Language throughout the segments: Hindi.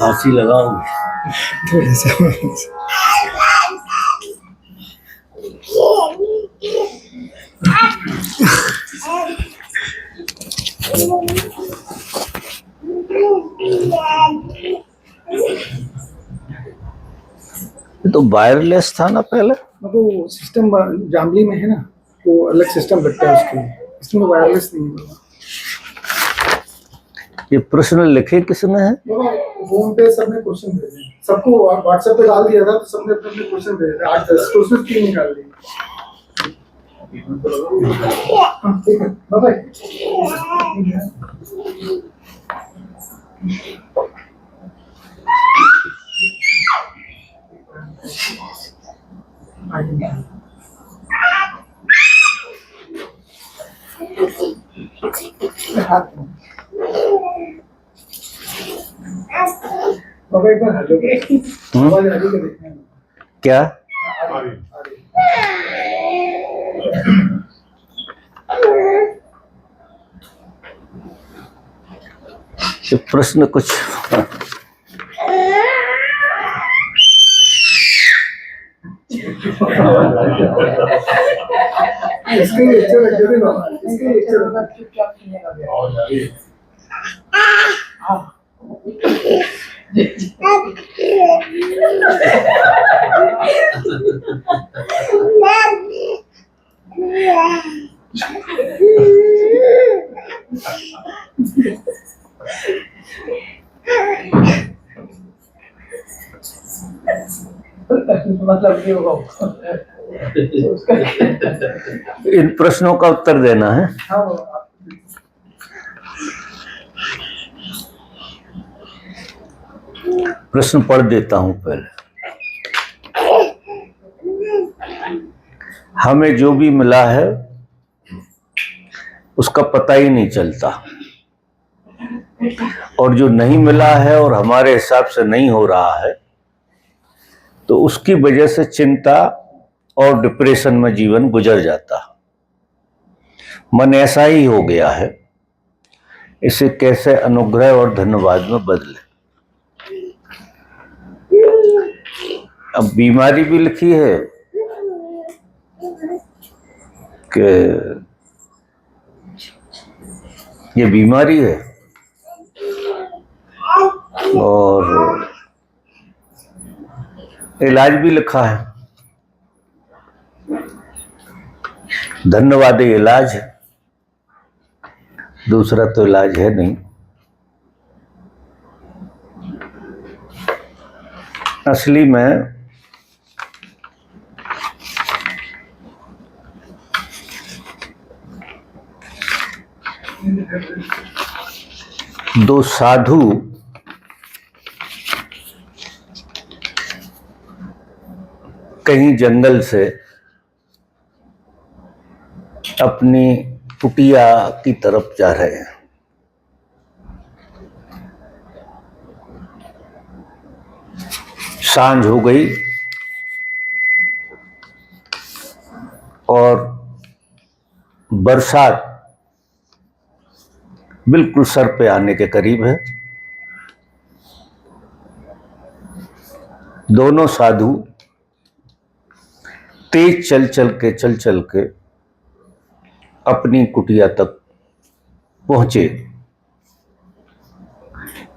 खांसी लगाऊं थोड़ा सा। तो वायरलेस था ना पहले। वो सिस्टम जामली में है ना, वो अलग सिस्टम लगता है उसके लिए, इसमें वायरलेस नहीं है। ये प्रश्न लिखे किसने है? फोन पे सबने क्वेश्चन भेजे, सबको व्हाट्सएप पे डाल दिया था, तो सबने अपने अपने क्वेश्चन भेजे थे। 8-10 क्वेश्चन 3 निकाल दिए। ठीक है, बाय। बाबा एक बार हेलो आवाज आ रही है, देखना है क्या? ये प्रश्न कुछ इसके लेक्चर लग गए थे बाबा, इसके लेक्चर मतलब ये होगा। इन प्रश्नों का उत्तर देना है। हाँ, प्रश्न पढ़ देता हूं पहले। हमें जो भी मिला है उसका पता ही नहीं चलता, और जो नहीं मिला है और हमारे हिसाब से नहीं हो रहा है तो उसकी वजह से चिंता और डिप्रेशन में जीवन गुजर जाता। मन ऐसा ही हो गया है, इसे कैसे अनुग्रह और धन्यवाद में बदले। अब बीमारी भी लिखी है कि ये बीमारी है, और इलाज भी लिखा है। धन्यवाद इलाज है, दूसरा तो इलाज है नहीं। असली में दो साधु कहीं जंगल से अपनी कुटिया की तरफ जा रहे हैं। सांझ हो गई और बरसात बिल्कुल सर पे आने के करीब है। दोनों साधु तेज चल चल के अपनी कुटिया तक पहुंचे।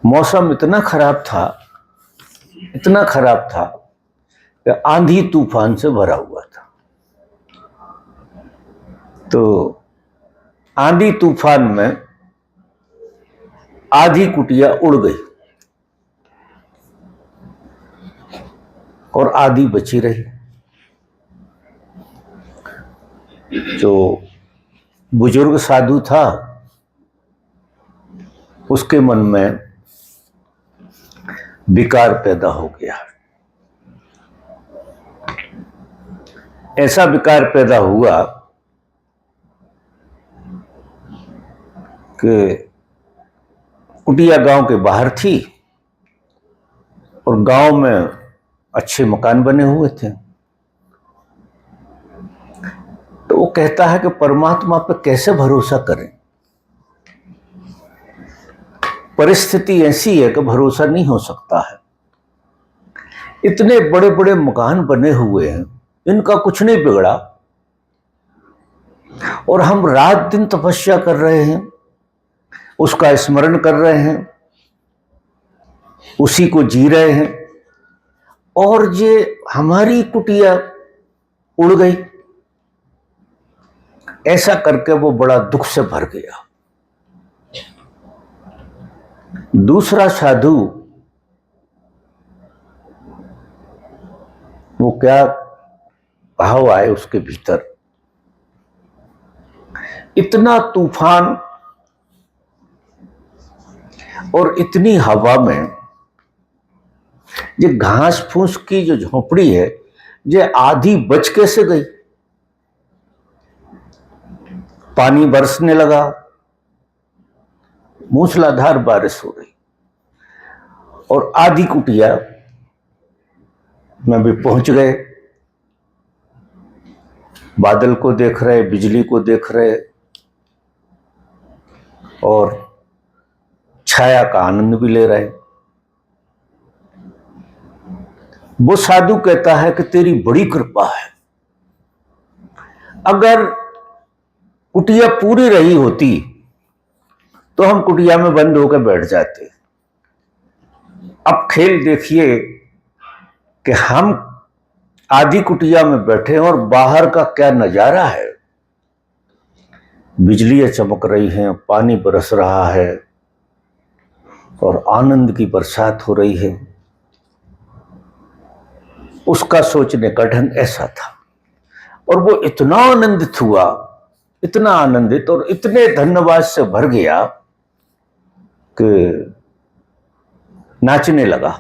मौसम इतना खराब था कि आंधी तूफान से भरा हुआ था। तो आंधी तूफान में आधी कुटिया उड़ गई और आधी बची रही। जो बुजुर्ग साधु था उसके मन में विकार पैदा हो गया। ऐसा विकार पैदा हुआ कि कुटिया गांव के बाहर थी और गांव में अच्छे मकान बने हुए थे। तो वो कहता है कि परमात्मा पे कैसे भरोसा करें। परिस्थिति ऐसी है कि भरोसा नहीं हो सकता है। इतने बड़े बड़े मकान बने हुए हैं, इनका कुछ नहीं बिगड़ा, और हम रात दिन तपस्या कर रहे हैं, उसका स्मरण कर रहे हैं, उसी को जी रहे हैं, और ये हमारी कुटिया उड़ गई। ऐसा करके वो बड़ा दुख से भर गया। दूसरा साधु, वो क्या भाव आए उसके भीतर, इतना तूफान और इतनी हवा में ये घास फूस की जो झोपड़ी है, ये आधी बच कैसे गई। पानी बरसने लगा, मूसलाधार बारिश हो रही, और आधी कुटिया में भी पहुंच गए। बादल को देख रहे, बिजली को देख रहे, और छाया का आनंद भी ले रहे। वो साधु कहता है कि तेरी बड़ी कृपा है, अगर कुटिया पूरी रही होती तो हम कुटिया में बंद होकर बैठ जाते। अब खेल देखिए कि हम आधी कुटिया में बैठे हैं और बाहर का क्या नजारा है। बिजलियां चमक रही हैं, पानी बरस रहा है, और आनंद की बरसात हो रही है। उसका सोचने का ढंग ऐसा था, और वो इतना आनंदित हुआ, इतना आनंदित और इतने धन्यवाद से भर गया कि नाचने लगा,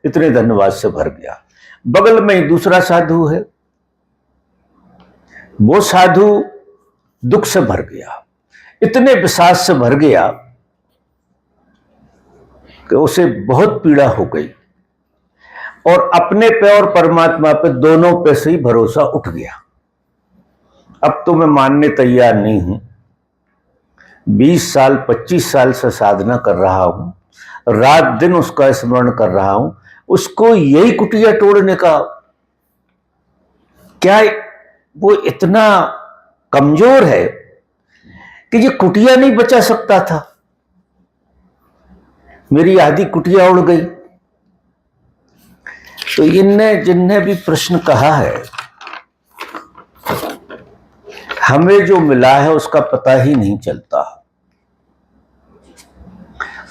इतने धन्यवाद से भर गया। बगल में ही दूसरा साधु है, वो साधु दुख से भर गया, इतने विषाद से भर गया कि उसे बहुत पीड़ा हो गई, और अपने पे और परमात्मा पे दोनों पे से ही भरोसा उठ गया। अब तो मैं मानने तैयार नहीं हूं, 20 साल 25 साल से साधना कर रहा हूं, रात दिन उसका स्मरण कर रहा हूं, उसको यही कुटिया तोड़ने का क्या, वो इतना कमजोर है कि ये कुटिया नहीं बचा सकता था। मेरी आधी कुटिया उड़ गई। तो इनने जिनने भी प्रश्न कहा है, हमें जो मिला है उसका पता ही नहीं चलता,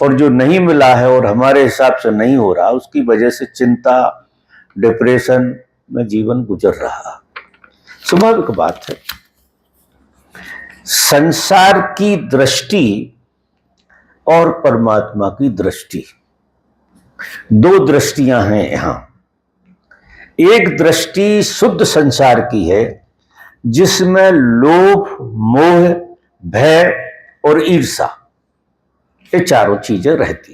और जो नहीं मिला है और हमारे हिसाब से नहीं हो रहा, उसकी वजह से चिंता, डिप्रेशन में जीवन गुजर रहा। स्वाभाविक बात है। संसार की दृष्टि और परमात्मा की दृष्टि, दो दृष्टियां हैं यहां। एक दृष्टि शुद्ध संसार की है, जिसमें लोभ, मोह, भय और ईर्ष्या, ये चारों चीजें रहती।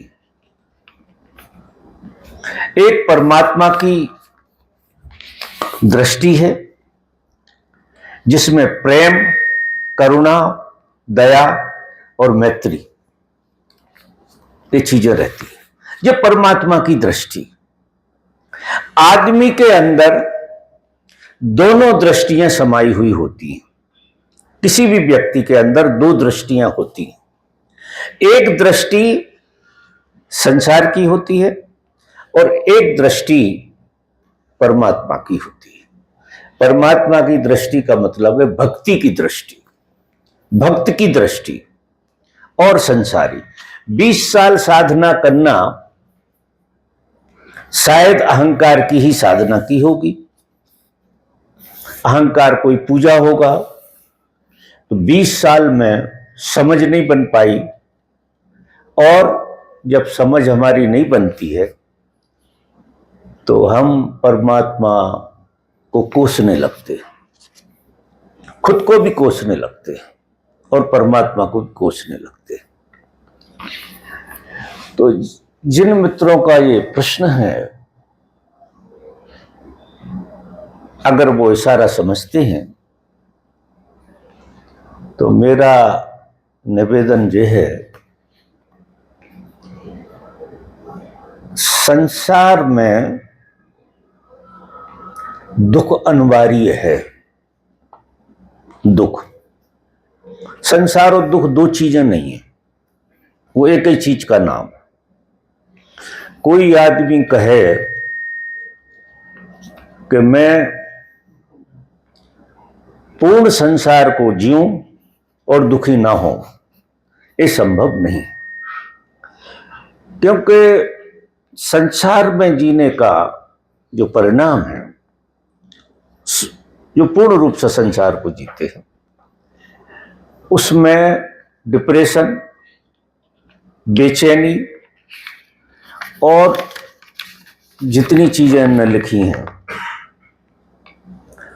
एक परमात्मा की दृष्टि है, जिसमें प्रेम, करुणा, दया और मैत्री, ये चीजें रहती है। ये परमात्मा की दृष्टि। आदमी के अंदर दोनों दृष्टियां समाई हुई होती हैं। किसी भी व्यक्ति के अंदर दो दृष्टियां होती हैं। एक दृष्टि संसार की होती है और एक दृष्टि परमात्मा की होती है। परमात्मा की दृष्टि का मतलब है भक्ति की दृष्टि, भक्त की दृष्टि। और संसारी 20 साल साधना करना शायद अहंकार की ही साधना की होगी। अहंकार कोई पूजा होगा, तो 20 साल में समझ नहीं बन पाई, और जब समझ हमारी नहीं बनती है तो हम परमात्मा को कोसने लगते, खुद को भी कोसने लगते और परमात्मा को भी कोसने लगते। तो जिन मित्रों का ये प्रश्न है, अगर वो इशारा समझते हैं, तो मेरा निवेदन ये है संसार में दुख अनिवार्य है। दुख, संसार और दुख दो चीजें नहीं है, वो एक ही चीज का नाम। कोई आदमी कहे कि मैं पूर्ण संसार को जीऊं और दुखी ना हो, ये संभव नहीं, क्योंकि संसार में जीने का जो परिणाम है, जो पूर्ण रूप से संसार को जीते हैं, उसमें डिप्रेशन, बेचैनी और जितनी चीजें हमने लिखी हैं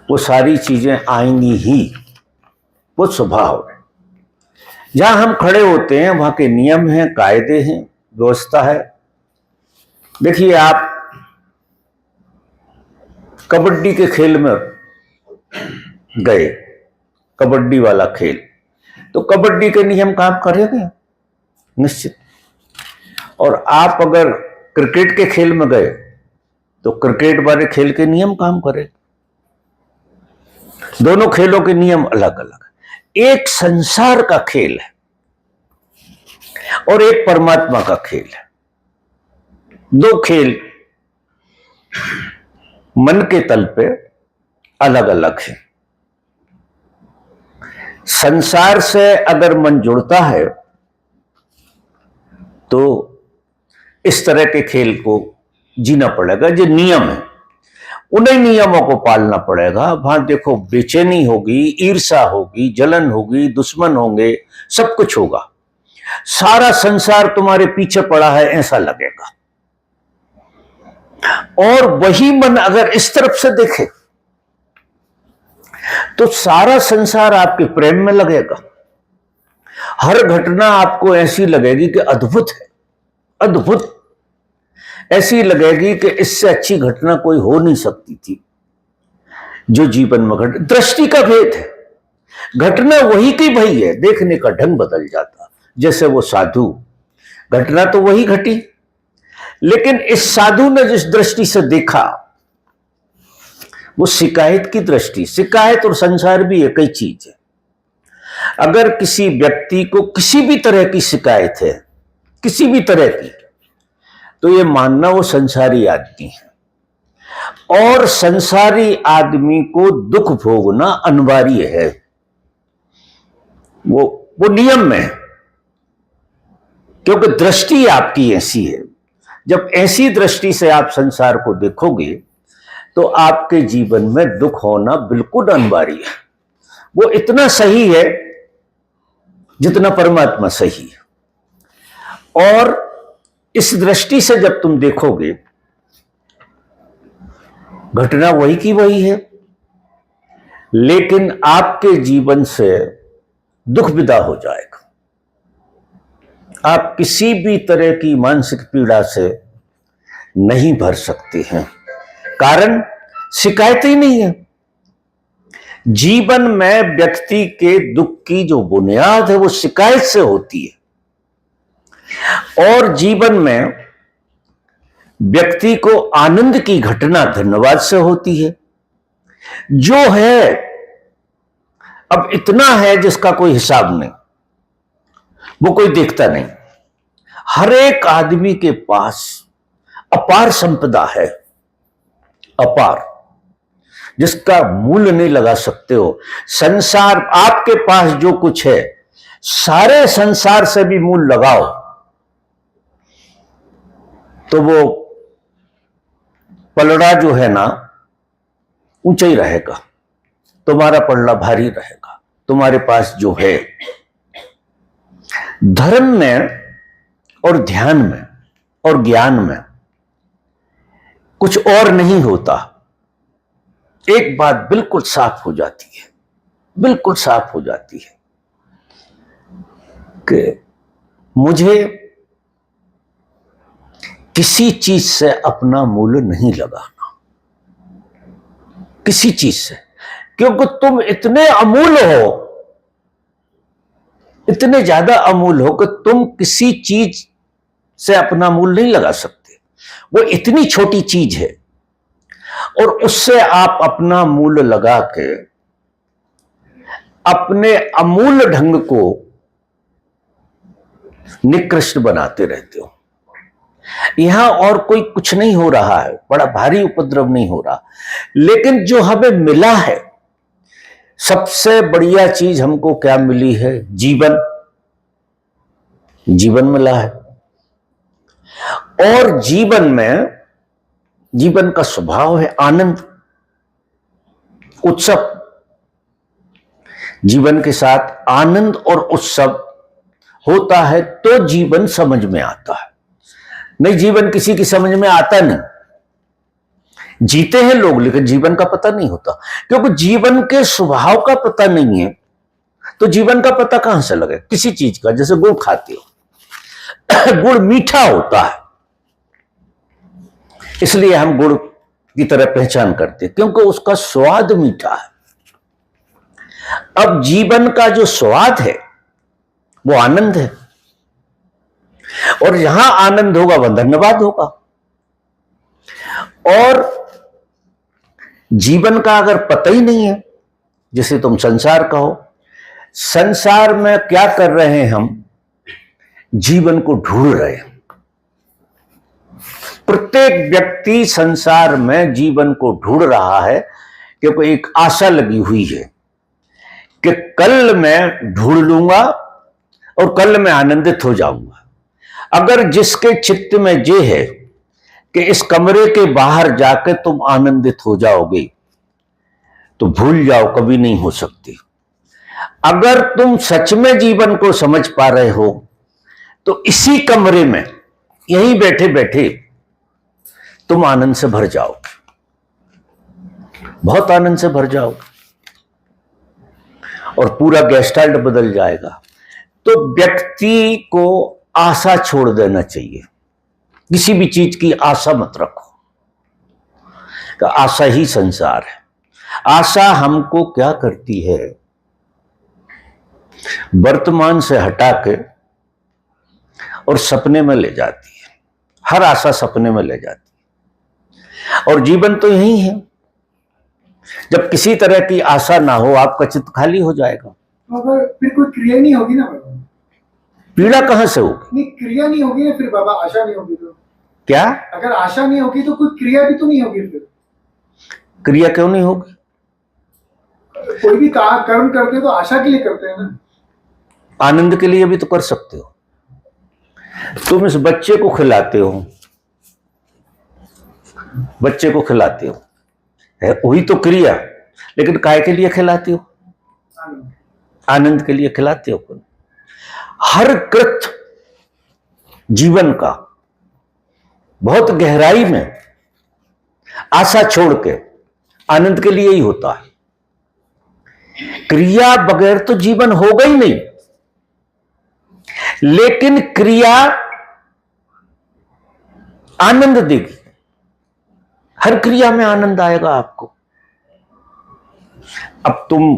वो सारी चीजें आएंगी ही, वो स्वभाव है। जहां हम खड़े होते हैं वहां के नियम हैं, कायदे हैं, व्यवस्था है। देखिए, आप कबड्डी के खेल में गए, कबड्डी वाला खेल, तो कबड्डी के नियम काम करेंगे निश्चित। और आप अगर क्रिकेट के खेल में गए तो क्रिकेट वाले खेल के नियम काम करें। दोनों खेलों के नियम अलग अलग है। एक संसार का खेल है और एक परमात्मा का खेल है। दो खेल मन के तल पे अलग अलग है। संसार से अगर मन जुड़ता है तो इस तरह के खेल को जीना पड़ेगा। जो नियम है उन्हीं नियमों को पालना पड़ेगा। वहां देखो, बेचैनी होगी, ईर्ष्या होगी, जलन होगी, दुश्मन होंगे, सब कुछ होगा। सारा संसार तुम्हारे पीछे पड़ा है ऐसा लगेगा। और वही मन अगर इस तरफ से देखे तो सारा संसार आपके प्रेम में लगेगा। हर घटना आपको ऐसी लगेगी कि अद्भुत है, अद्भुत, ऐसी लगेगी कि इससे अच्छी घटना कोई हो नहीं सकती थी जो जीवन में घट। दृष्टि का भेद है। घटना वही की वही है, देखने का ढंग बदल जाता। जैसे वो साधु, घटना तो वही घटी, लेकिन इस साधु ने जिस दृष्टि से देखा वो शिकायत की दृष्टि। शिकायत और संसार भी एक ही चीज है। अगर किसी व्यक्ति को किसी भी तरह की शिकायत है, किसी भी तरह की, तो ये मानना वो संसारी आदमी है। और संसारी आदमी को दुख भोगना अनिवार्य है, वो नियम में है, क्योंकि दृष्टि आपकी ऐसी है। जब ऐसी दृष्टि से आप संसार को देखोगे तो आपके जीवन में दुख होना बिल्कुल अनिवार्य है। वो इतना सही है जितना परमात्मा सही है। और इस दृष्टि से जब तुम देखोगे, घटना वही की वही है, लेकिन आपके जीवन से दुख विदा हो जाएगा। आप किसी भी तरह की मानसिक पीड़ा से नहीं भर सकते हैं, कारण शिकायत ही नहीं है। जीवन में व्यक्ति के दुख की जो बुनियाद है वो शिकायत से होती है। और जीवन में व्यक्ति को आनंद की घटना धन्यवाद से होती है। जो है अब इतना है जिसका कोई हिसाब नहीं, वो कोई देखता नहीं। हर एक आदमी के पास अपार संपदा है, अपार, जिसका मूल्य नहीं लगा सकते हो। संसार, आपके पास जो कुछ है, सारे संसार से भी मूल्य लगाओ तो वो पलड़ा जो है ना ऊंचा ही रहेगा, तुम्हारा पलड़ा भारी रहेगा। तुम्हारे पास जो है, धर्म में और ध्यान में और ज्ञान में कुछ और नहीं होता। एक बात बिल्कुल साफ हो जाती है, बिल्कुल साफ हो जाती है कि मुझे किसी चीज से अपना मूल्य नहीं लगाना, किसी चीज से, क्योंकि तुम इतने अमूल्य हो, इतने ज्यादा अमूल्य हो कि तुम किसी चीज से अपना मूल्य नहीं लगा सकते। वो इतनी छोटी चीज है और उससे आप अपना मूल्य लगा के अपने अमूल्य ढंग को निकृष्ट बनाते रहते हो। यहां और कोई कुछ नहीं हो रहा है, बड़ा भारी उपद्रव नहीं हो रहा, लेकिन जो हमें मिला है, सबसे बढ़िया चीज हमको क्या मिली है? जीवन। जीवन मिला है। और जीवन में, जीवन का स्वभाव है आनंद, उत्सव। जीवन के साथ आनंद और उत्सव होता है तो जीवन समझ में आता है। नहीं, जीवन किसी की समझ में आता नहीं। जीते हैं लोग लेकिन जीवन का पता नहीं होता, क्योंकि जीवन के स्वभाव का पता नहीं है तो जीवन का पता कहां से लगे? किसी चीज का, जैसे गुड़ खाते हो गुड़ मीठा होता है, इसलिए हम गुड़ की तरह पहचान करते हैं, क्योंकि उसका स्वाद मीठा है। अब जीवन का जो स्वाद है वो आनंद है, और जहां आनंद होगा वह धन्यवाद होगा। और जीवन का अगर पता ही नहीं है, जैसे तुम संसार कहो, संसार में क्या कर रहे हैं हम? जीवन को ढूंढ रहे हैं। प्रत्येक व्यक्ति संसार में जीवन को ढूंढ रहा है, क्योंकि एक आशा लगी हुई है कि कल मैं ढूंढ लूंगा और कल मैं आनंदित हो जाऊंगा। अगर जिसके चित्त में ये है कि इस कमरे के बाहर जाकर तुम आनंदित हो जाओगे, तो भूल जाओ, कभी नहीं हो सकती। अगर तुम सच में जीवन को समझ पा रहे हो तो इसी कमरे में यहीं बैठे बैठे तुम आनंद से भर जाओगे, बहुत आनंद से भर जाओगे, और पूरा गेस्टाल्ट बदल जाएगा। तो व्यक्ति को आशा छोड़ देना चाहिए। किसी भी चीज की आशा मत रखो, तो आशा ही संसार है। आशा हमको क्या करती है? वर्तमान से हटा के और सपने में ले जाती है। हर आशा सपने में ले जाती है, और जीवन तो यही है। जब किसी तरह की आशा ना हो, आपका चित्त खाली हो जाएगा। अगर फिर कोई क्रिया नहीं होगी ना बाबा, पीड़ा कहां से होगी? नहीं, क्रिया नहीं होगी ना फिर बाबा, आशा नहीं होगी तो क्या? अगर आशा नहीं होगी तो कोई क्रिया भी तो नहीं होगी। फिर क्रिया क्यों नहीं होगी? कोई भी कर्म करते हैं तो आशा के लिए करते हैं ना। आनंद के लिए भी तो कर सकते हो। तुम इस बच्चे को खिलाते हो, बच्चे को खिलाते हो, है वही तो क्रिया, लेकिन काय के लिए खिलाते हो? आनंद के लिए खिलाते हो। हर कृत्य जीवन का बहुत गहराई में आशा छोड़ के आनंद के लिए ही होता है। क्रिया बगैर तो जीवन होगा ही नहीं, लेकिन क्रिया आनंद देगी। हर क्रिया में आनंद आएगा आपको। अब तुम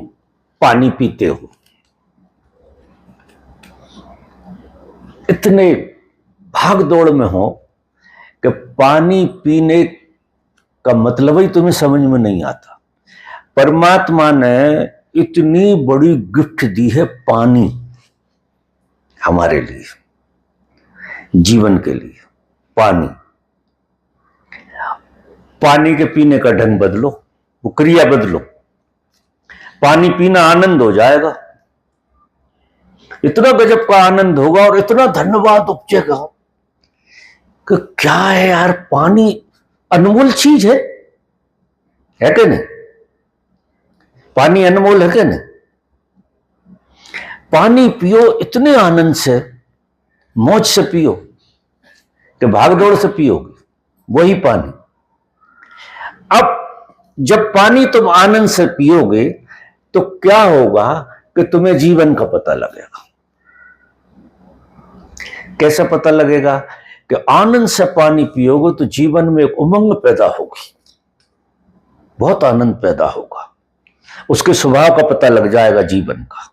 पानी पीते हो, इतने भाग दौड़ में हो कि पानी पीने का मतलब ही तुम्हें समझ में नहीं आता। परमात्मा ने इतनी बड़ी गिफ्ट दी है पानी हमारे लिए, जीवन के लिए। पानी, पानी के पीने का ढंग बदलो, वो क्रिया बदलो, पानी पीना आनंद हो जाएगा। इतना गजब का आनंद होगा और इतना धन्यवाद उपजेगा कि क्या है यार, पानी अनमोल चीज है कि नहीं? पानी अनमोल है कि नहीं? पानी पियो इतने आनंद से, मौज से पियो कि भागदौड़ से पियोगे वही पानी। अब जब पानी तुम आनंद से पियोगे तो क्या होगा कि तुम्हें जीवन का पता लगेगा। कैसे पता लगेगा? कि आनंद से पानी पियोगे तो जीवन में एक उमंग पैदा होगी, बहुत आनंद पैदा होगा, उसके स्वभाव का पता लग जाएगा जीवन का।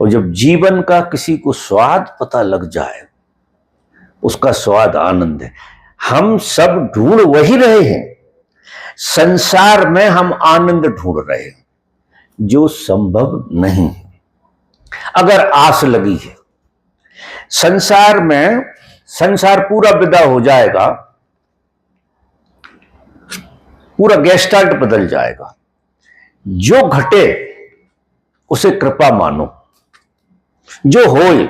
और जब जीवन का किसी को स्वाद पता लग जाए, उसका स्वाद आनंद है। हम सब ढूंढ वही रहे हैं, संसार में हम आनंद ढूंढ रहे हैं जो संभव नहीं है। अगर आस लगी है संसार में, संसार पूरा विदा हो जाएगा, पूरा गेस्टाल्ट बदल जाएगा। जो घटे उसे कृपा मानो, जो होए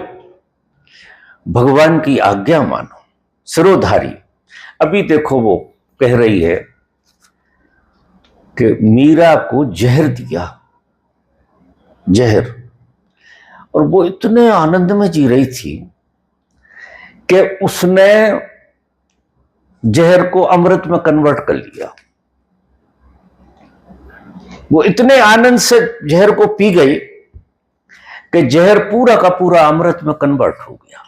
भगवान की आज्ञा मानो, सिरोधारी। अभी देखो वो कह रही है कि मीरा को जहर दिया, जहर, और वो इतने आनंद में जी रही थी कि उसने जहर को अमृत में कन्वर्ट कर लिया। वो इतने आनंद से जहर को पी गई कि जहर पूरा का पूरा अमृत में कन्वर्ट हो गया,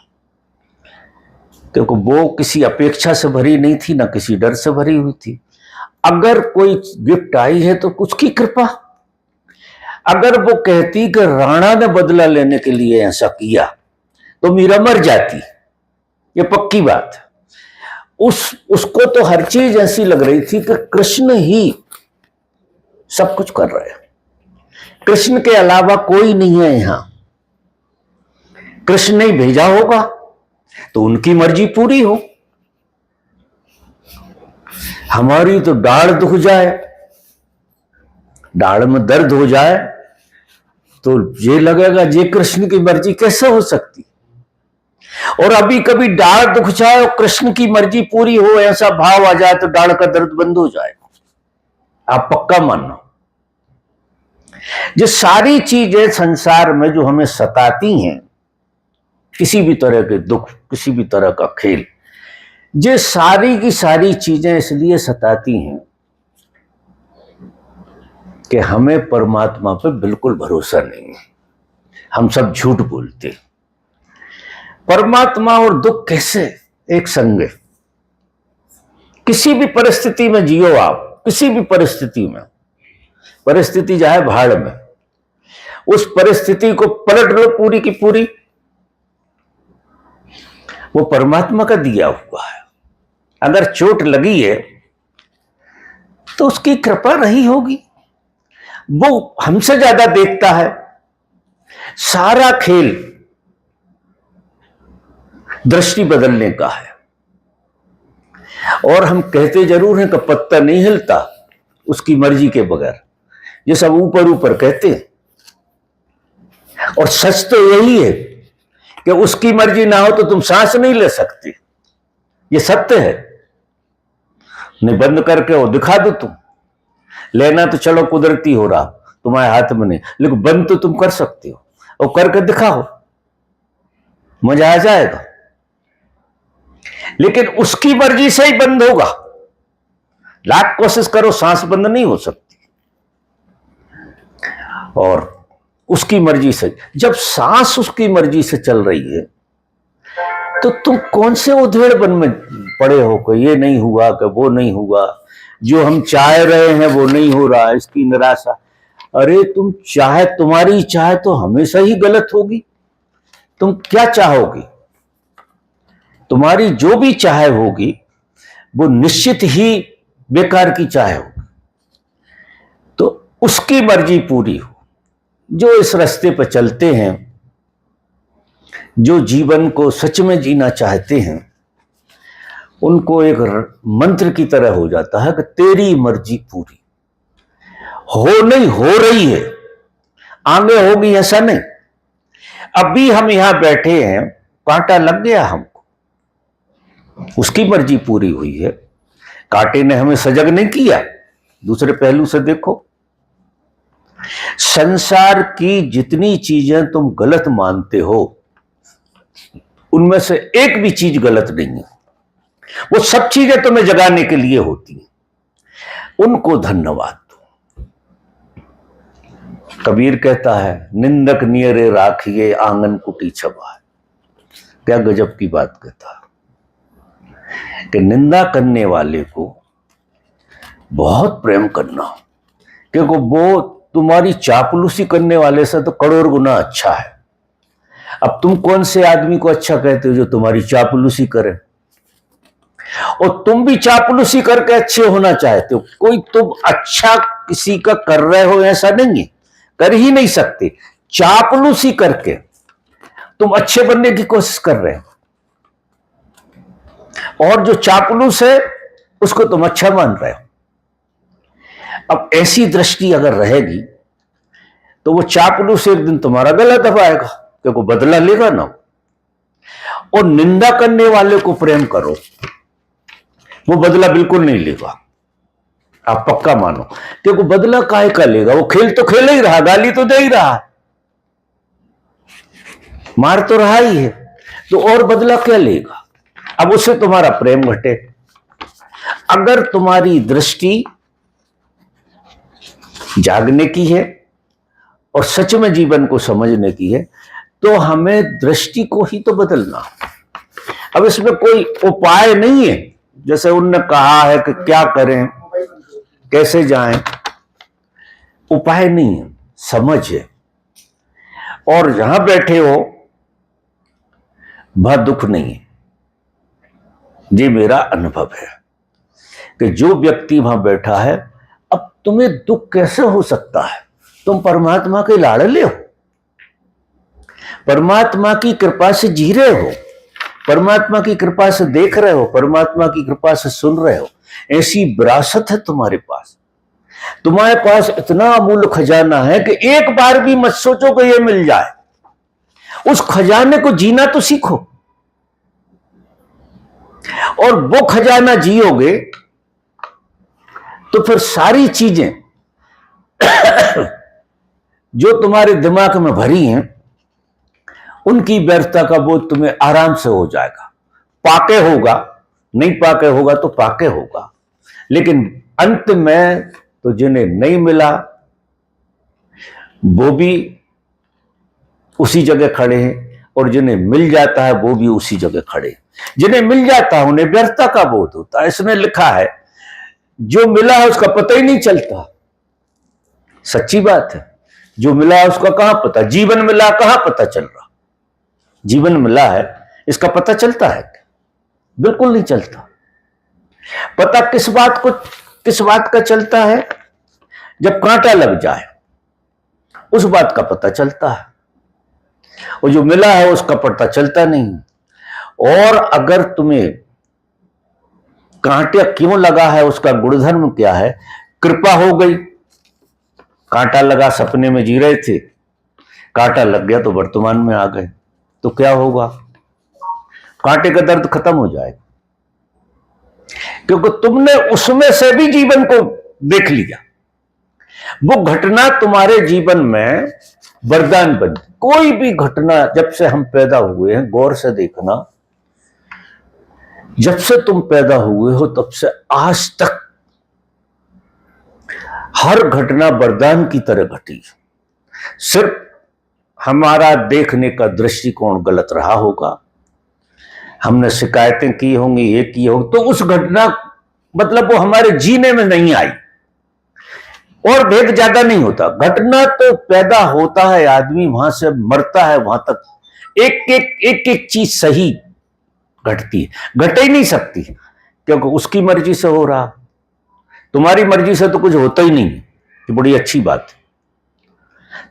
क्योंकि वो किसी अपेक्षा से भरी नहीं थी, ना किसी डर से भरी हुई थी। अगर कोई गिफ्ट आई है तो उसकी कृपा। अगर वो कहती कि राणा ने बदला लेने के लिए ऐसा किया तो मीरा मर जाती, ये पक्की बात है। उसको तो हर चीज ऐसी लग रही थी कि कृष्ण ही सब कुछ कर रहे हैं, कृष्ण के अलावा कोई नहीं है यहां, कृष्ण ने भेजा होगा तो उनकी मर्जी पूरी हो। हमारी तो दाढ़ दुख जाए, दाढ़ में दर्द हो जाए तो ये लगेगा ये कृष्ण की मर्जी कैसे हो सकती। और अभी कभी दाढ़ दुख जाए और कृष्ण की मर्जी पूरी हो ऐसा भाव आ जाए तो दाढ़ का दर्द बंद हो जाएगा। आप पक्का मानना। ये सारी चीजें संसार में जो हमें सताती हैं, किसी भी तरह के दुख, किसी भी तरह का खेल, ये सारी की सारी चीजें इसलिए सताती हैं कि हमें परमात्मा पे बिल्कुल भरोसा नहीं है। हम सब झूठ बोलते। परमात्मा और दुख कैसे एक संग है। किसी भी परिस्थिति में जियो आप, किसी भी परिस्थिति में, परिस्थिति जाए भाड़ में, उस परिस्थिति को पलट लो पूरी की पूरी, वो परमात्मा का दिया हुआ है। अगर चोट लगी है तो उसकी कृपा रही होगी, वो हमसे ज्यादा देखता है। सारा खेल दृष्टि बदलने का है। और हम कहते जरूर हैं कि पत्ता नहीं हिलता उसकी मर्जी के बगैर, ये सब ऊपर ऊपर कहते हैं। और सच तो यही है कि उसकी मर्जी ना हो तो तुम सांस नहीं ले सकते, ये सत्य है। नहीं बंद करके हो दिखा दो, तुम लेना तो चलो कुदरती हो रहा, तुम्हारे हाथ में नहीं, लेकिन बंद तो तुम कर सकते हो और करके दिखाओ, मजा आ जाएगा। लेकिन उसकी मर्जी से ही बंद होगा। लाख कोशिश करो सांस बंद नहीं हो सकती। और उसकी मर्जी से, जब सांस उसकी मर्जी से चल रही है तो तुम कौन से उधेड़पन में पड़े हो कि ये नहीं हुआ, कि वो नहीं हुआ, जो हम चाह रहे हैं वो नहीं हो रहा, इसकी निराशा। अरे तुम चाहे, तुम्हारी चाहे तो हमेशा ही गलत होगी। तुम क्या चाहोगी? तुम्हारी जो भी चाहे होगी वो निश्चित ही बेकार की चाहे होगी। तो उसकी मर्जी पूरी हो। जो इस रास्ते पर चलते हैं, जो जीवन को सच में जीना चाहते हैं, उनको एक मंत्र की तरह हो जाता है कि तेरी मर्जी पूरी हो। नहीं हो रही है, आगे होगी ऐसा नहीं। अभी हम यहां बैठे हैं, कांटा लग गया हमको, उसकी मर्जी पूरी हुई है। कांटे ने हमें सजग नहीं किया। दूसरे पहलू से देखो, संसार की जितनी चीजें तुम गलत मानते हो उनमें से एक भी चीज गलत नहीं है। वो सब चीजें तुम्हें जगाने के लिए होती हैं। उनको धन्यवाद दो। कबीर कहता है, निंदक नियरे राखिए आंगन कुटी छबा। क्या गजब की बात कहता है कि निंदा करने वाले को बहुत प्रेम करना, क्योंकि वो तुम्हारी चापलूसी करने वाले से तो करोड़ गुना अच्छा है। अब तुम कौन से आदमी को अच्छा कहते हो जो तुम्हारी चापलूसी करे? और तुम भी चापलूसी करके अच्छे होना चाहते हो। कोई तुम अच्छा किसी का कर रहे हो ऐसा नहीं है, कर ही नहीं सकते। चापलूसी करके तुम अच्छे बनने की कोशिश कर रहे हो, और जो चापलूस है उसको तुम अच्छा मान रहे हो। अब ऐसी दृष्टि अगर रहेगी तो वो चापलूस एक दिन तुम्हारा गला दबाएगा, क्योंकि बदला लेगा ना। और निंदा करने वाले को प्रेम करो, वो बदला बिल्कुल नहीं लेगा, आप पक्का मानो। क्योंकि बदला काहे का लेगा, वो खेल तो खेल ही रहा, गाली तो दे ही रहा, मार तो रहा ही है, तो और बदला क्या लेगा। अब उससे तुम्हारा प्रेम घटे। अगर तुम्हारी दृष्टि जागने की है और सच में जीवन को समझने की है, तो हमें दृष्टि को ही तो बदलना। अब इसमें कोई उपाय नहीं है, जैसे उनने कहा है कि क्या करें, कैसे जाएं, उपाय नहीं है, समझ है। और जहां बैठे हो वह दुख नहीं है। ये मेरा अनुभव है कि जो व्यक्ति वहां बैठा है, अब तुम्हें दुख कैसे हो सकता है, तुम परमात्मा के लाडले हो, परमात्मा की कृपा से जी रहे हो, परमात्मा की कृपा से देख रहे हो, परमात्मा की कृपा से सुन रहे हो। ऐसी विरासत है तुम्हारे पास, तुम्हारे पास इतना अमूल्य खजाना है कि एक बार भी मत सोचो कि यह मिल जाए। उस खजाने को जीना तो सीखो, और वो खजाना जियोगे तो फिर सारी चीजें जो तुम्हारे दिमाग में भरी हैं उनकी व्यर्थता का बोध तुम्हें आराम से हो जाएगा। पाके होगा, नहीं पाके होगा तो पाके होगा, लेकिन अंत में तो जिन्हें नहीं मिला वो भी उसी जगह खड़े हैं, और जिन्हें मिल जाता है वो भी उसी जगह खड़े हैं। जिन्हें मिल जाता है उन्हें व्यर्थता का बोध होता है। इसमें लिखा है जो मिला है उसका पता ही नहीं चलता। सच्ची बात है, जो मिला है उसका कहां पता, जीवन मिला कहां पता चल रहा। जीवन मिला है इसका पता चलता है? बिल्कुल नहीं चलता। पता किस बात का चलता है? जब कांटा लग जाए उस बात का पता चलता है, और जो मिला है उसका पता चलता नहीं। और अगर तुम्हें कांटा क्यों लगा है, उसका गुणधर्म क्या है, कृपा हो गई। कांटा लगा, सपने में जी रहे थे, कांटा लग गया तो वर्तमान में आ गए, तो क्या होगा? कांटे का दर्द खत्म हो जाएगा, क्योंकि तुमने उसमें से भी जीवन को देख लिया। वो घटना तुम्हारे जीवन में वरदान बन। कोई भी घटना, जब से हम पैदा हुए हैं, गौर से देखना, जब से तुम पैदा हुए हो तब से आज तक हर घटना वरदान की तरह घटी। सिर्फ हमारा देखने का दृष्टिकोण गलत रहा होगा, हमने शिकायतें की होंगी, ये की होगी, तो उस घटना मतलब वो हमारे जीने में नहीं आई। और भेद ज्यादा नहीं होता, घटना तो पैदा होता है, आदमी वहां से मरता है, वहां तक एक चीज सही घटती है। घट ही नहीं सकती क्योंकि उसकी मर्जी से हो रहा। तुम्हारी मर्जी से तो कुछ होता ही नहीं है, ये बड़ी अच्छी बात है।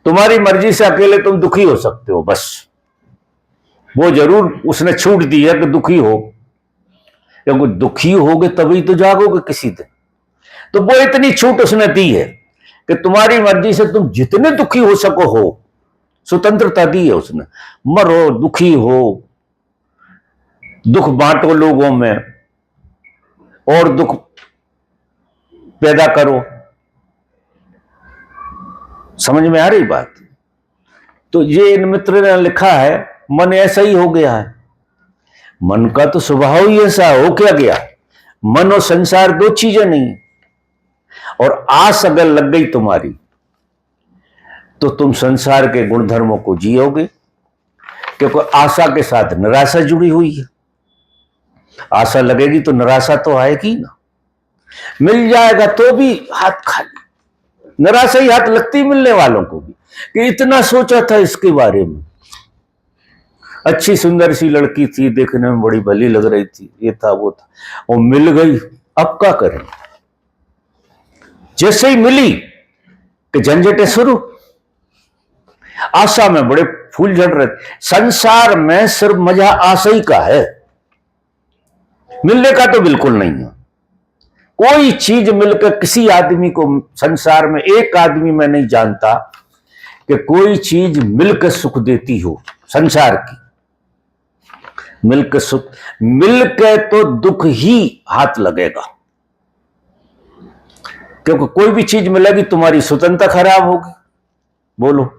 तुम्हारी मर्जी से अकेले तुम दुखी हो सकते हो, बस वो जरूर उसने छूट दी है कि दुखी हो, क्योंकि दुखी होगे तभी तो जागोगे किसी दिन। तो वो इतनी छूट उसने दी है कि तुम्हारी मर्जी से तुम जितने दुखी हो सको हो, स्वतंत्रता दी है उसने। मरो, दुखी हो, दुख बांटो लोगों में, और दुख पैदा करो। समझ में आ रही बात? तो ये इन मित्र ने लिखा है, मन ऐसा ही हो गया है। मन का तो स्वभाव ही ऐसा हो क्या गया। मन और संसार दो चीजें नहीं, और आस अगर लग गई तुम्हारी तो तुम संसार के गुणधर्मों को जियोगे, क्योंकि आशा के साथ निराशा जुड़ी हुई है। आशा लगेगी तो निराशा तो आएगी ना। मिल जाएगा तो भी हाथ खाली, निराशा ही हाथ लगती मिलने वालों को भी, कि इतना सोचा था इसके बारे में, अच्छी सुंदर सी लड़की थी, देखने में बड़ी भली लग रही थी, ये था वो था, वो मिल गई। अब क्या करें? जैसे ही मिली कि झंझटें शुरू। आशा में बड़े फूल झड़ रहे थे। संसार में सिर्फ मजा आशा ही का है, मिलने का तो बिल्कुल नहीं है। कोई चीज मिलकर किसी आदमी को, संसार में एक आदमी मैं नहीं जानता कि कोई चीज मिलकर सुख देती हो संसार की। मिलकर सुख, मिलकर तो दुख ही हाथ लगेगा, क्योंकि कोई भी चीज मिलेगी तुम्हारी स्वतंत्रता खराब होगी। बोलो,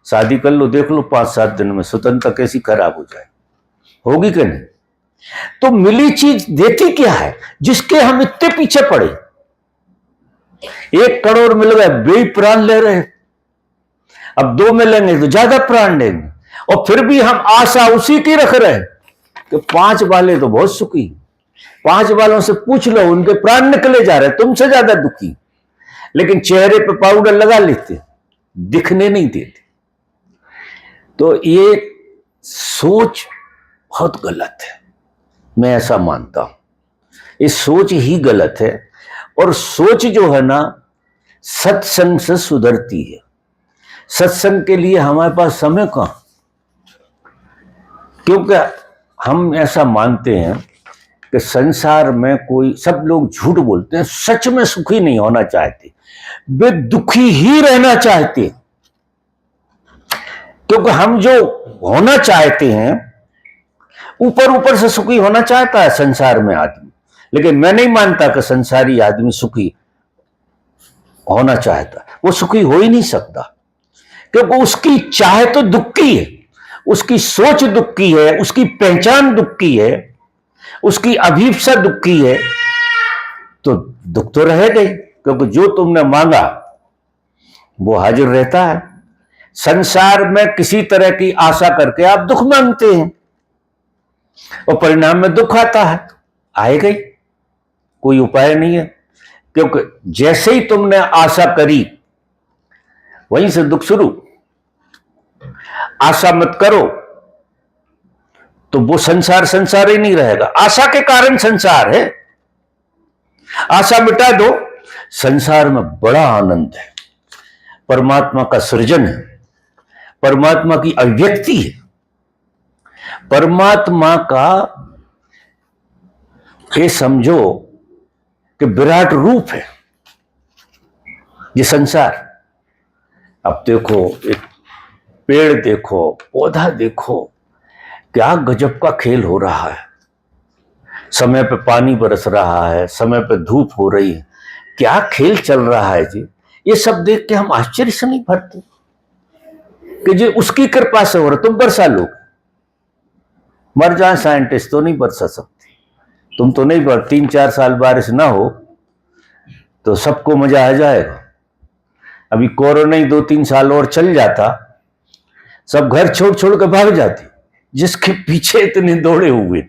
शादी कर लो, देख लो 5-7 दिन में स्वतंत्रता कैसी खराब हो जाए, होगी कि नहीं? तो मिली चीज देती क्या है, जिसके हम इतने पीछे पड़े। 1 करोड़ मिल गए, बे प्राण ले रहे, अब 2 मिलेंगे तो ज्यादा प्राण लेंगे, और फिर भी हम आशा उसी की रख रहे कि 5 वाले तो बहुत सुखी, 5 वालों से पूछ लो, उनके प्राण निकले जा रहे, तुमसे ज्यादा दुखी। लेकिन चेहरे पे पाउडर लगा लेते, दिखने नहीं देते। तो ये सोच बहुत गलत है, मैं ऐसा मानता हूं। ये सोच ही गलत है, और सोच जो है ना सत्संग से सुधरती है। सत्संग के लिए हमारे पास समय कहां, क्योंकि हम ऐसा मानते हैं कि संसार में कोई, सब लोग झूठ बोलते हैं, सच में सुखी नहीं होना चाहते, वे दुखी ही रहना चाहते। क्योंकि हम जो होना चाहते हैं, ऊपर ऊपर से सुखी होना चाहता है संसार में आदमी, लेकिन मैं नहीं मानता कि संसारी आदमी सुखी होना चाहता। वो सुखी हो ही नहीं सकता, क्योंकि उसकी चाह तो दुख की है, उसकी सोच दुख की है, उसकी पहचान दुख की है, उसकी अभिप्सा दुख की है। तो दुख तो रहेगा ही, क्योंकि जो तुमने मांगा वो हाजिर रहता है। संसार में किसी तरह की आशा करके आप दुख मांगते हैं, और परिणाम में दुख आता है, आएगा ही, कोई उपाय नहीं है। क्योंकि जैसे ही तुमने आशा करी वहीं से दुख शुरू। आशा मत करो तो वो संसार संसार ही नहीं रहेगा। आशा के कारण संसार है, आशा मिटा दो, संसार में बड़ा आनंद है, परमात्मा का सृजन है, परमात्मा की अभिव्यक्ति है, परमात्मा का ये समझो कि विराट रूप है ये संसार। अब देखो, एक पेड़ देखो, पौधा देखो, क्या गजब का खेल हो रहा है। समय पे पानी बरस रहा है, समय पे धूप हो रही है, क्या खेल चल रहा है जी। ये सब देख के हम आश्चर्य से नहीं भरते कि जी उसकी कृपा से हो रहा। तुम बरसा लो, मर जाए साइंटिस्ट तो नहीं बरसा सकते, तुम तो नहीं बर। 3-4 साल बारिश ना हो तो सबको मजा आ जाएगा। अभी कोरोना ही 2-3 साल और चल जाता, सब घर छोड़ छोड़ के भाग जाते, जिसके पीछे इतने दौड़े हुए,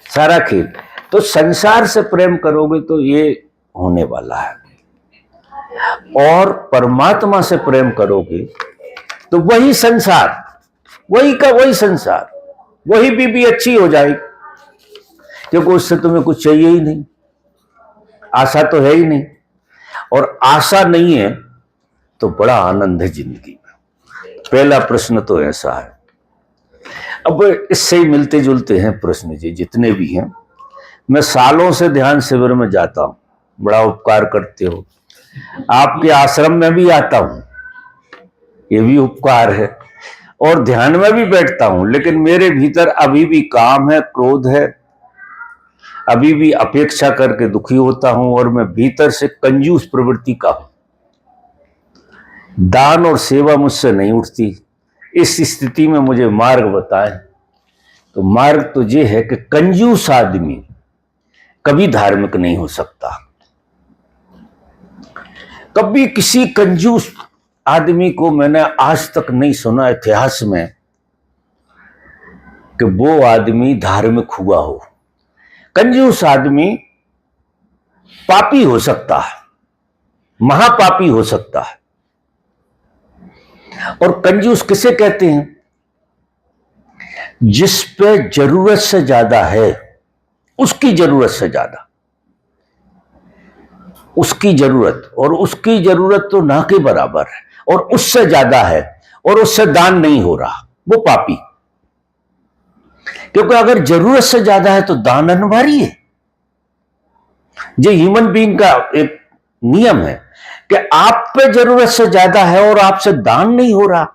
सारा खेल। तो संसार से प्रेम करोगे तो ये होने वाला है, और परमात्मा से प्रेम करोगे तो वही संसार, वही का वही संसार, वही बीबी अच्छी हो जाएगी, क्योंकि उससे तुम्हें कुछ चाहिए ही नहीं, आशा तो है ही नहीं। और आशा नहीं है तो बड़ा आनंद है जिंदगी में। पहला प्रश्न तो ऐसा है। अब इससे ही मिलते जुलते हैं प्रश्न जी, जितने भी हैं। मैं सालों से ध्यान शिविर में जाता हूं, बड़ा उपकार करते हो। आपके आश्रम में भी आता हूं, ये भी उपकार है, और ध्यान में भी बैठता हूं, लेकिन मेरे भीतर अभी भी काम है, क्रोध है, अभी भी अपेक्षा करके दुखी होता हूं, और मैं भीतर से कंजूस प्रवृत्ति का हूं। दान और सेवा मुझसे नहीं उठती। इस स्थिति में मुझे मार्ग बताएं। तो मार्ग तो ये है कि कंजूस आदमी कभी धार्मिक नहीं हो सकता। कभी किसी कंजूस आदमी को मैंने आज तक नहीं सुना इतिहास में कि वो आदमी धार्मिक हुआ हो। कंजूस आदमी पापी हो सकता है, महापापी हो सकता है। और कंजूस किसे कहते हैं? जिस पे जरूरत से ज्यादा है, उसकी जरूरत से ज्यादा, उसकी जरूरत, और उसकी जरूरत तो ना के बराबर है, और उससे ज्यादा है, और उससे दान नहीं हो रहा, वो पापी। क्योंकि अगर जरूरत से ज्यादा है तो दान अनिवार्य है। ये ह्यूमन बीइंग का एक नियम है कि आप पे जरूरत से ज्यादा है और आपसे दान नहीं हो रहा,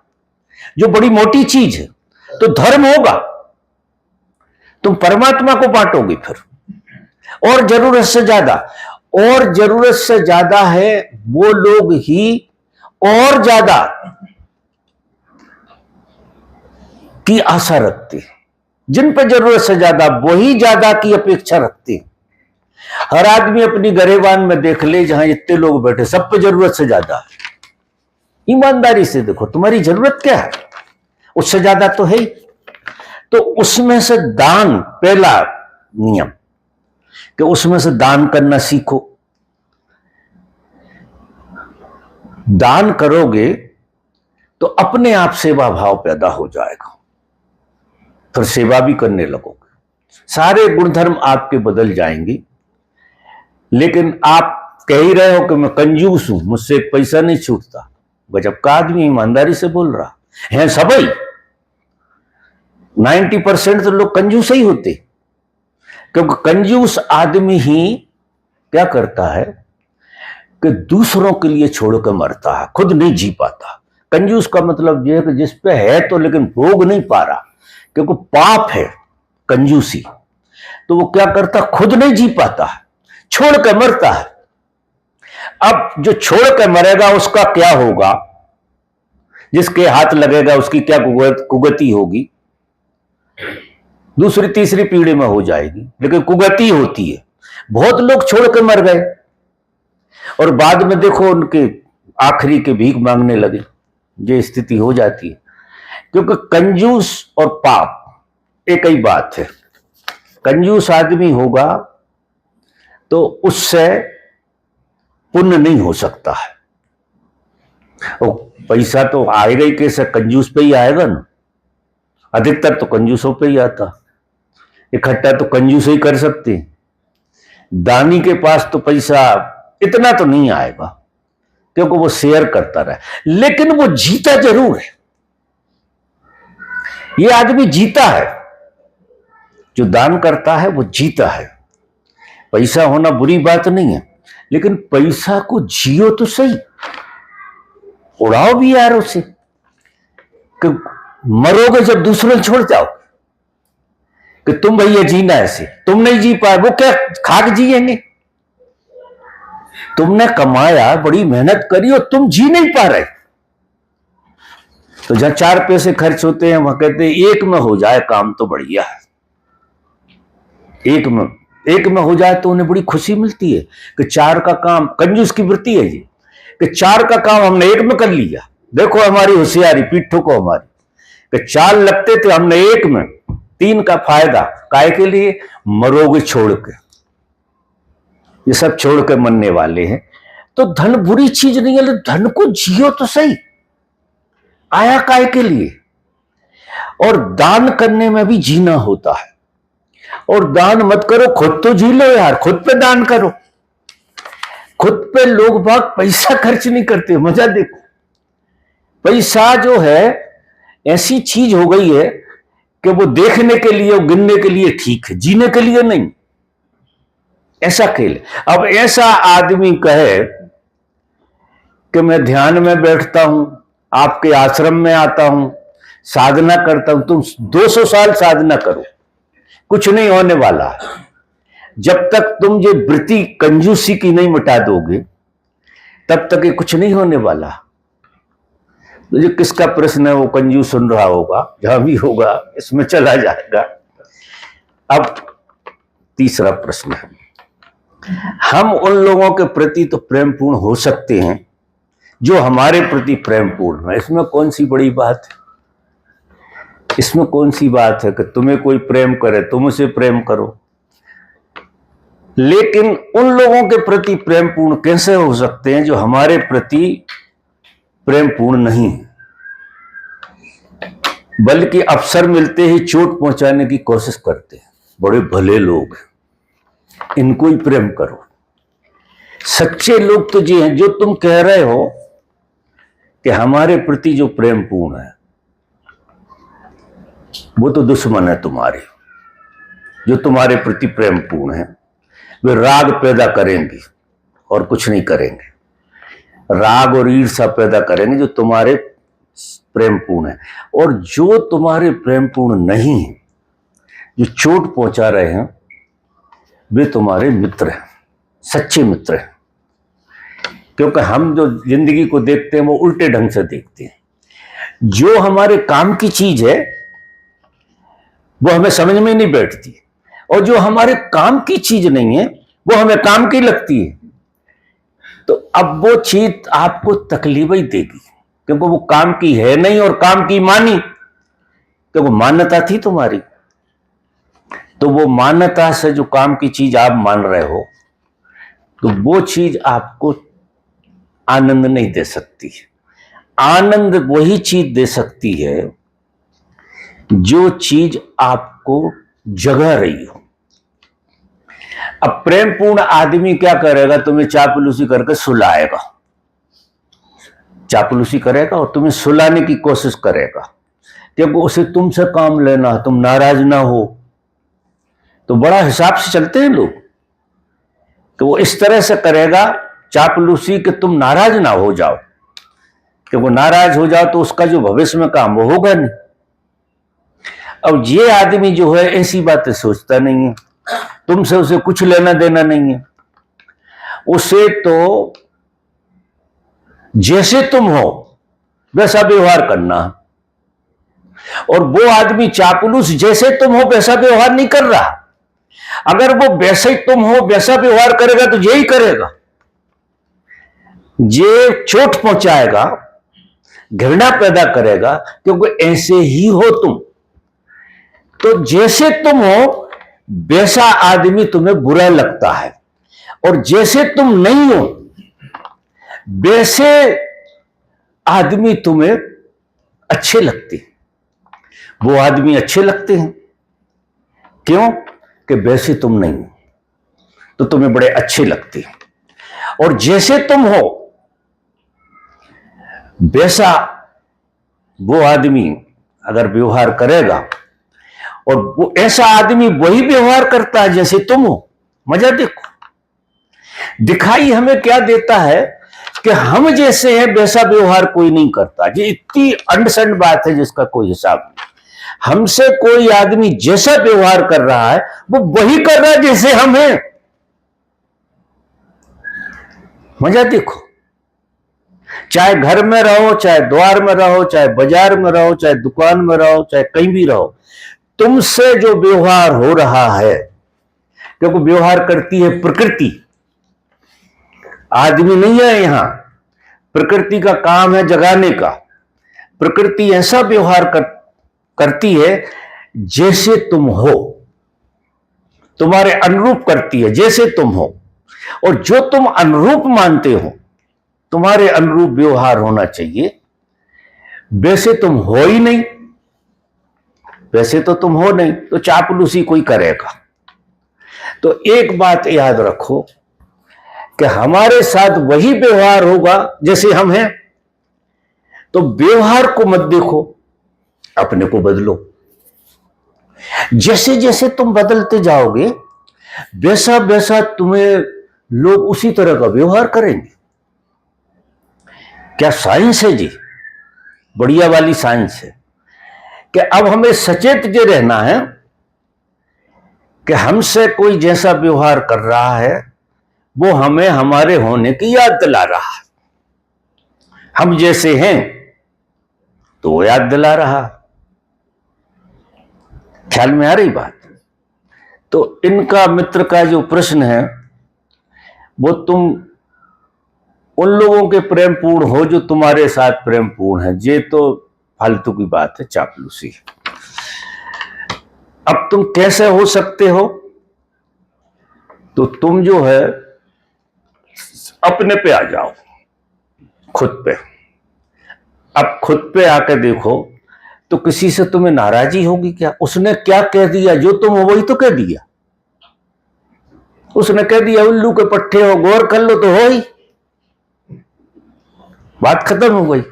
जो बड़ी मोटी चीज है, तो धर्म होगा, तुम परमात्मा को बांटोगे फिर। और जरूरत से ज्यादा, और जरूरत से ज्यादा है वो लोग ही और ज्यादा की आशा रखते हैं। जिन पर जरूरत से ज्यादा, वही ज्यादा की अपेक्षा रखते हैं। हर आदमी अपनी गरेबान में देख ले, जहां इतने लोग बैठे, सब पे जरूरत से ज्यादा है। ईमानदारी से देखो तुम्हारी जरूरत क्या है, उससे ज्यादा तो है ही। तो उसमें से दान, पहला नियम कि उसमें से दान करना सीखो। दान करोगे तो अपने आप सेवा भाव पैदा हो जाएगा, फिर सेवा भी करने लगोगे, सारे गुणधर्म आपके बदल जाएंगे। लेकिन आप कह ही रहे हो कि मैं कंजूस हूं, मुझसे एक पैसा नहीं छूटता। गजब का आदमी, ईमानदारी से बोल रहा है। सभी 90% तो लोग कंजूस ही होते, क्योंकि कंजूस आदमी ही क्या करता है कि दूसरों के लिए छोड़कर मरता है, खुद नहीं जी पाता। कंजूस का मतलब यह है कि जिस पे है तो लेकिन भोग नहीं पा रहा, क्योंकि पाप है कंजूसी, तो वो क्या करता, खुद नहीं जी पाता है, छोड़ कर मरता है। अब जो छोड़ कर मरेगा उसका क्या होगा, जिसके हाथ लगेगा उसकी क्या कुगति होगी, दूसरी तीसरी पीढ़ी में हो जाएगी, लेकिन कुगति होती है। बहुत लोग छोड़ कर मर गए और बाद में देखो उनके आखिरी के भीख मांगने लगे, ये स्थिति हो जाती है। क्योंकि कंजूस और पाप एक ही बात है। कंजूस आदमी होगा तो उससे पुण्य नहीं हो सकता है, और पैसा तो आएगा ही कैसे, कंजूस पे ही आएगा ना। अधिकतर तो कंजूसों पे ही आता, इकट्ठा तो कंजूस ही कर सकते। दानी के पास तो पैसा इतना तो नहीं आएगा, क्योंकि वो शेयर करता रहे, लेकिन वो जीता जरूर है। ये आदमी जीता है, जो दान करता है वो जीता है। पैसा होना बुरी बात नहीं है, लेकिन पैसा को जियो तो सही, उड़ाओ भी यार उसे। कि मरोगे जब दूसरों छोड़ जाओ कि तुम भैया जीना ऐसे, तुम नहीं जी पाए, वो क्या खाक जिएंगे। तुमने कमाया, बड़ी मेहनत करी और तुम जी नहीं पा रहे, तो जहां 4 पैसे खर्च होते हैं वहां कहते हैं एक में हो जाए काम तो बढ़िया है। एक में हो जाए तो उन्हें बड़ी खुशी मिलती है कि 4 का काम, कंजूस की वृत्ति है ये, कि 4 का काम हमने एक में कर लिया। देखो हमारी होशियारी, पीठ ठोको हमारी, कि 4 लगते थे, हमने एक में 3 का फायदा। काय के लिए? मरोगे छोड़ के, ये सब छोड़ के मरने वाले हैं। तो धन बुरी चीज नहीं है, धन को जियो तो सही, आया काय के लिए। और दान करने में भी जीना होता है। और दान मत करो, खुद तो जी लो यार, खुद पे दान करो। खुद पे लोग बाग पैसा खर्च नहीं करते, मजा देखो। पैसा जो है ऐसी चीज हो गई है कि वो देखने के लिए, गिनने के लिए ठीक है, जीने के लिए नहीं। ऐसा खेल। अब ऐसा आदमी कहे कि मैं ध्यान में बैठता हूं, आपके आश्रम में आता हूं, साधना करता हूं, तुम 200 साल साधना करो, कुछ नहीं होने वाला। जब तक तुम ये वृत्ति कंजूसी की नहीं मिटा दोगे, तब तक ये कुछ नहीं होने वाला। तो ये किसका प्रश्न है, वो कंजूस सुन रहा होगा, जहां भी होगा इसमें चला जाएगा। अब तीसरा प्रश्न है, हम उन लोगों के प्रति तो प्रेमपूर्ण हो सकते हैं जो हमारे प्रति प्रेमपूर्ण है। इसमें कौन सी बड़ी बात है? इसमें कौन सी बात है कि तुम्हें कोई प्रेम करे, तुम उसे प्रेम करो। लेकिन उन लोगों के प्रति प्रेमपूर्ण कैसे हो सकते हैं जो हमारे प्रति प्रेमपूर्ण नहीं है? बल्कि अवसर मिलते ही चोट पहुंचाने की कोशिश करते हैं। बड़े भले लोग हैं, इनको ही प्रेम करो। सच्चे लोग तो जी हैं, जो तुम कह रहे हो कि हमारे प्रति जो प्रेम पूर्ण है, वो तो दुश्मन है तुम्हारे। जो तुम्हारे प्रति प्रेम पूर्ण है वे राग पैदा करेंगे और कुछ नहीं करेंगे। राग और ईर्ष्या पैदा करेंगे जो तुम्हारे प्रेम पूर्ण है। और जो तुम्हारे प्रेम पूर्ण नहीं है, जो चोट पहुंचा रहे हैं, वे तुम्हारे मित्र हैं, सच्चे मित्र हैं। क्योंकि हम जो जिंदगी को देखते हैं वो उल्टे ढंग से देखते हैं। जो हमारे काम की चीज है वो हमें समझ में नहीं बैठती, और जो हमारे काम की चीज नहीं है वो हमें काम की लगती है। तो अब वो चीज आपको तकलीफ ही देगी, क्योंकि वो काम की है नहीं और काम की मानी, क्योंकि मान्यता थी तुम्हारी। तो वो मान्यता से जो काम की चीज आप मान रहे हो, तो वो चीज आपको आनंद नहीं दे सकती। आनंद वही चीज दे सकती है जो चीज आपको जगा रही हो। अब प्रेम पूर्ण आदमी क्या करेगा? तुम्हें चापलूसी करके सुलाएगा, चापलूसी करेगा और तुम्हें सुलाने की कोशिश करेगा, क्योंकि उसे तुमसे काम लेना, तुम नाराज ना हो। तो बड़ा हिसाब से चलते हैं लोग, तो वो इस तरह से करेगा चापलूसी कि तुम नाराज ना हो जाओ, क्योंकि नाराज हो जाओ तो उसका जो भविष्य में काम वो होगा नहीं। अब ये आदमी जो है ऐसी बातें सोचता नहीं है, तुमसे उसे कुछ लेना देना नहीं है। उसे तो जैसे तुम हो वैसा व्यवहार करना, और वो आदमी चापलूस जैसे तुम हो वैसा व्यवहार नहीं कर रहा। अगर वो वैसे तुम हो वैसा व्यवहार करेगा तो यही करेगा, ये चोट पहुंचाएगा, घृणा पैदा करेगा, क्योंकि ऐसे ही हो तुम। तो जैसे तुम हो वैसा आदमी तुम्हें बुरा लगता है, और जैसे तुम नहीं हो वैसे आदमी तुम्हें अच्छे लगते हैं। वो आदमी अच्छे लगते हैं क्यों? कि वैसे तुम नहीं हो तो तुम्हें बड़े अच्छे लगते हैं, और जैसे तुम हो वैसा वो आदमी अगर व्यवहार करेगा, और वो ऐसा आदमी वही व्यवहार करता है जैसे तुम हो। मजा देखो, दिखाई हमें क्या देता है कि हम जैसे हैं वैसा व्यवहार कोई नहीं करता। ये इतनी अंडसंड बात है जिसका कोई हिसाब नहीं। हमसे कोई आदमी जैसा व्यवहार कर रहा है वो वही कर रहा है जैसे हम हैं। मजा देखो, चाहे घर में रहो, चाहे द्वार में रहो, चाहे बाजार में रहो, चाहे दुकान में रहो, चाहे कहीं भी रहो, तुमसे जो व्यवहार हो रहा है, क्योंकि व्यवहार करती है प्रकृति, आदमी नहीं है यहां। प्रकृति का काम है जगाने का। प्रकृति ऐसा व्यवहार करती है जैसे तुम हो, तुम्हारे अनुरूप करती है जैसे तुम हो, और जो तुम अनुरूप मानते हो तुम्हारे अनुरूप व्यवहार होना चाहिए। वैसे तुम हो ही नहीं, वैसे तो तुम हो नहीं, तो चापलूसी कोई करेगा। तो एक बात याद रखो कि हमारे साथ वही व्यवहार होगा जैसे हम हैं। तो व्यवहार को मत देखो, अपने को बदलो। जैसे जैसे तुम बदलते जाओगे वैसा वैसा तुम्हें लोग उसी तरह का व्यवहार करेंगे। क्या साइंस है जी, बढ़िया वाली साइंस है कि अब हमें सचेत जे रहना है कि हमसे कोई जैसा व्यवहार कर रहा है वो हमें हमारे होने की याद दिला रहा है। हम जैसे हैं तो वो याद दिला रहा। ख्याल में आ रही बात? तो इनका मित्र का जो प्रश्न है वो तुम उन लोगों के प्रेम पूर्ण हो जो तुम्हारे साथ प्रेम पूर्ण है। ये तो फालतू की बात है, चापलूसी। अब तुम कैसे हो सकते हो? तो तुम जो है अपने पे आ जाओ, खुद पे। अब खुद पे आके देखो तो किसी से तुम्हें नाराजी होगी क्या? उसने क्या कह दिया, जो तुम हो वही तो कह दिया। उसने कह दिया उल्लू के पट्टे हो, गौर कर लो तो हो ही, बात खत्म हो गई।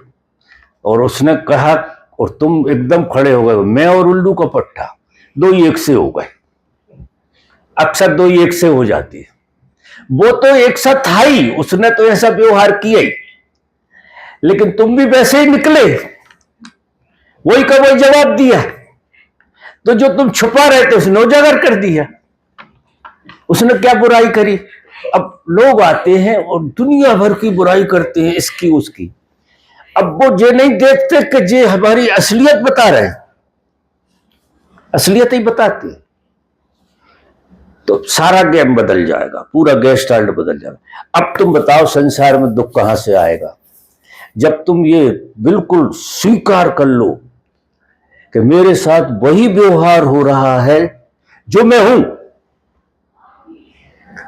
और उसने कहा और तुम एकदम खड़े हो गए, मैं और उल्लू का पट्टा दो ही एक से हो गए। अक्सर दो ही एक से हो जाती है। वो तो एक साथ था ही, उसने तो ऐसा व्यवहार किया ही, लेकिन तुम भी वैसे ही निकले, वही का वही जवाब दिया। तो जो तुम छुपा रहे थे उसने उजागर कर दिया। उसने क्या बुराई करी? अब लोग आते हैं और दुनिया भर की बुराई करते हैं, इसकी उसकी। अब वो ये नहीं देखते कि ये हमारी असलियत बता रहे हैं, असलियत ही बताते हैं। तो सारा गेम बदल जाएगा, पूरा गेस्टाल्ट बदल जाएगा। अब तुम बताओ संसार में दुख कहां से आएगा? जब तुम ये बिल्कुल स्वीकार कर लो कि मेरे साथ वही व्यवहार हो रहा है जो मैं हूं,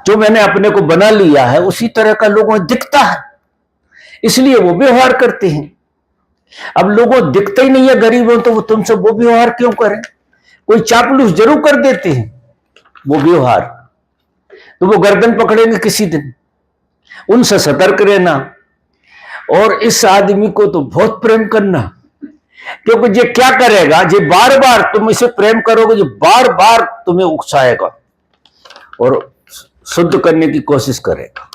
जो मैंने अपने को बना लिया है, उसी तरह का लोगों को दिखता है, इसलिए वो व्यवहार करते हैं। अब लोगों को दिखता ही नहीं है गरीबों, तो वो तुमसे वो व्यवहार क्यों करें? कोई चापलूस जरूर कर देते हैं वो व्यवहार, तो वो गर्दन पकड़ेंगे किसी दिन। उनसे सतर्क रहना, और इस आदमी को तो बहुत प्रेम करना, क्योंकि ये क्या करेगा, ये बार बार तुम इसे प्रेम करोगे, ये बार बार तुम्हें उकसाएगा और शुद्ध करने की कोशिश करेगा।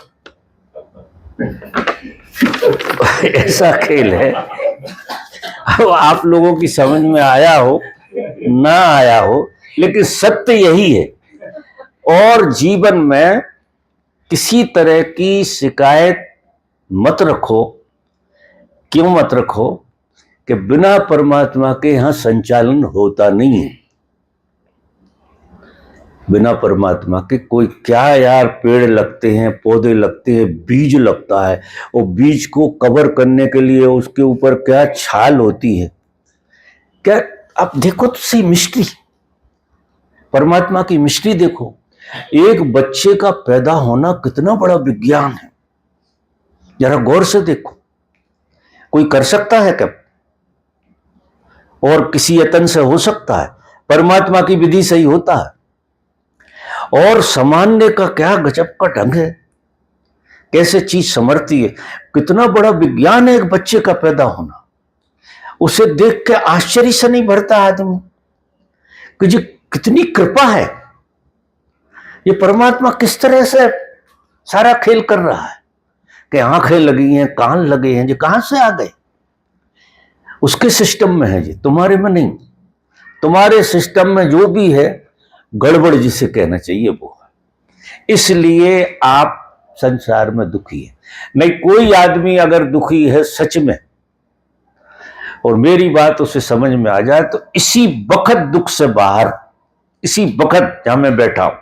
ऐसा खेल है। अब आप लोगों की समझ में आया हो ना आया हो, लेकिन सत्य यही है। और जीवन में किसी तरह की शिकायत मत रखो। क्यों मत रखो? कि बिना परमात्मा के यहां संचालन होता नहीं है। बिना परमात्मा के कोई क्या यार, पेड़ लगते हैं, पौधे लगते हैं, बीज लगता है, और बीज को कवर करने के लिए उसके ऊपर क्या छाल होती है। क्या आप देखो तो सही मिस्ट्री, परमात्मा की मिस्ट्री देखो। एक बच्चे का पैदा होना कितना बड़ा विज्ञान है, जरा गौर से देखो। कोई कर सकता है क्या? और किसी यतन से हो सकता है? परमात्मा की विधि से ही होता है। और सामान्य का क्या गजब का ढंग है, कैसे चीज समझती है। कितना बड़ा विज्ञान है एक बच्चे का पैदा होना। उसे देख के आश्चर्य से नहीं भरता आदमी कि जी कितनी कृपा है, ये परमात्मा किस तरह से सारा खेल कर रहा है, कि आंखें लगी हैं, कान लगे हैं, ये कहां से आ गए? उसके सिस्टम में है जी, तुम्हारे में नहीं। तुम्हारे सिस्टम में जो भी है गड़बड़ जिसे कहना चाहिए वो है। इसलिए आप संसार में दुखी है। नहीं, कोई आदमी अगर दुखी है सच में, और मेरी बात उसे समझ में आ जाए, तो इसी वक्त दुख से बाहर, इसी वक्त जहां मैं बैठा हूं,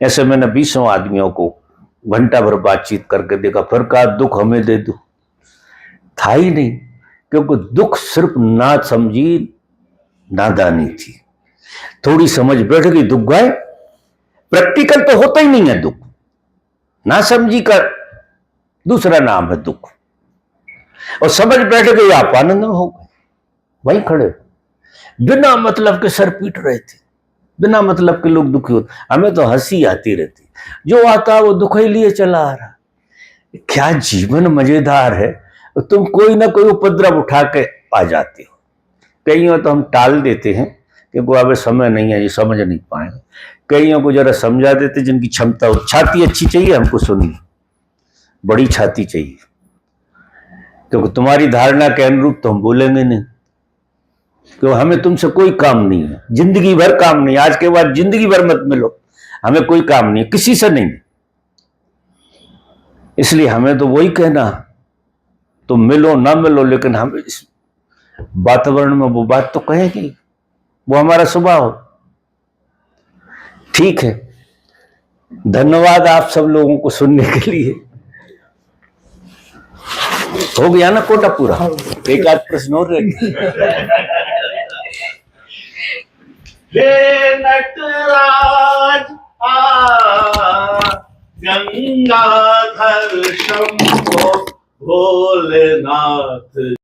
ऐसे मैंने 20 आदमियों को घंटा भर बातचीत करके देखा, फिर कहा दुख हमें दे दो, था ही नहीं। क्योंकि दुख सिर्फ ना समझी नादानी थी। थोड़ी समझ बैठ गई, दुख गए। प्रैक्टिकल तो होता ही नहीं है दुख, ना समझी का दूसरा नाम है दुख। और समझ बैठ गई, आप आनंद में हो गए, वहीं खड़े बिना मतलब के सर पीट रहे थे। बिना मतलब के लोग दुखी होते, हमें तो हंसी आती रहती, जो आता वो दुख ही लिए चला आ रहा। क्या जीवन मजेदार है, तुम कोई ना कोई उपद्रव उठा के आ जाते हो। कईयों तो हम टाल देते हैं क्योंकि अब समय नहीं है, ये समझ नहीं पाएंगे। कईयों को जरा समझा देते जिनकी क्षमता हो। छाती अच्छी चाहिए हमको, सुनिए, बड़ी छाती चाहिए, क्योंकि तुम्हारी धारणा के अनुरूप तो हम बोलेंगे नहीं, क्योंकि हमें तुमसे कोई काम नहीं है, जिंदगी भर काम नहीं। आज के बाद जिंदगी भर मत मिलो, हमें कोई काम नहीं है, किसी से नहीं। इसलिए हमें तो वही कहना, तुम मिलो ना मिलो, लेकिन हम इस वातावरण में वो बात तो कहेंगे, वो हमारा स्वभाव। ठीक है, धन्यवाद आप सब लोगों को सुनने के लिए। हो गया ना कोटा पूरा? एक आध प्रश्न और हे नटराज गंगाधर शंभो भोलेनाथ।